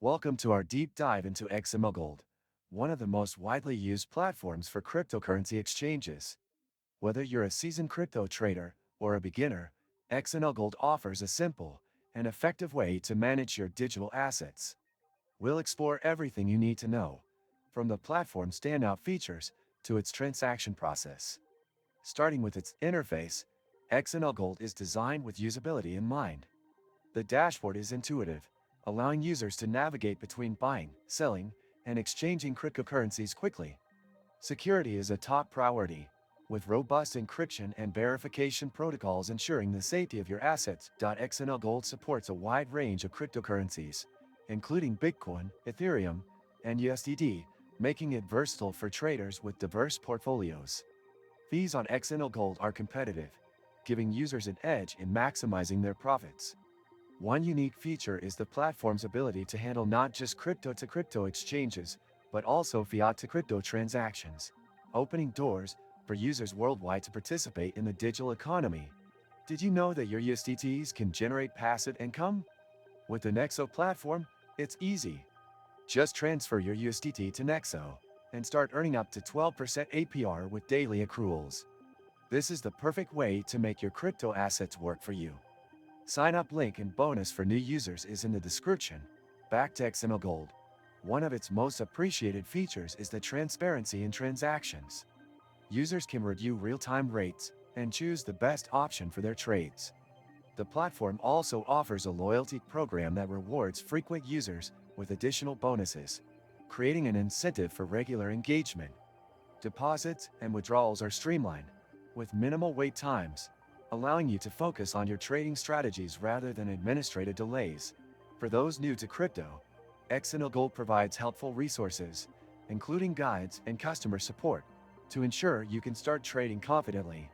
Welcome to our deep dive into XMLGold, one of the most widely used platforms for cryptocurrency exchanges. Whether you're a seasoned crypto trader or a beginner, XMLGold offers a simple and effective way to manage your digital assets. We'll explore everything you need to know, from the platform's standout features to its transaction process. Starting with its interface, XMLGold is designed with usability in mind. The dashboard is intuitive, allowing users to navigate between buying, selling, and exchanging cryptocurrencies quickly. Security is a top priority, with robust encryption and verification protocols ensuring the safety of your assets. XMLGold supports a wide range of cryptocurrencies, including Bitcoin, Ethereum, and USDT, making it versatile for traders with diverse portfolios. Fees on XMLGold are competitive, giving users an edge in maximizing their profits. One unique feature is the platform's ability to handle not just crypto-to-crypto exchanges, but also fiat-to-crypto transactions, opening doors for users worldwide to participate in the digital economy. Did you know that your USDTs can generate passive income? With the Nexo platform, it's easy. Just transfer your USDT to Nexo and start earning up to 12% APR with daily accruals. This is the perfect way to make your crypto assets work for you. Sign up link and bonus for new users is in the description. Back to XMLGold. One of its most appreciated features is the transparency in transactions. Users can review real-time rates and choose the best option for their trades. The platform also offers a loyalty program that rewards frequent users with additional bonuses, creating an incentive for regular engagement. Deposits and withdrawals are streamlined, with minimal wait times, allowing you to focus on your trading strategies rather than administrative delays. For those new to crypto, XMLGold provides helpful resources, including guides and customer support, to ensure you can start trading confidently.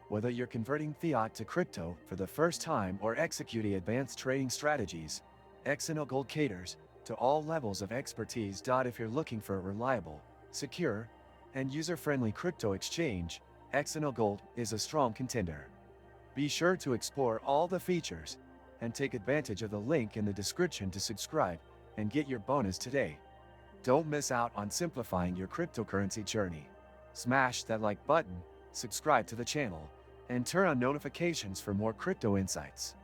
Whether you're converting fiat to crypto for the first time or executing advanced trading strategies, XMLGold caters to all levels of expertise. If you're looking for a reliable, secure, and user-friendly crypto exchange, XMLGold is a strong contender. Be sure to explore all the features and take advantage of the link in the description to subscribe and get your bonus today. Don't miss out on simplifying your cryptocurrency journey. Smash that like button, subscribe to the channel, and turn on notifications for more crypto insights.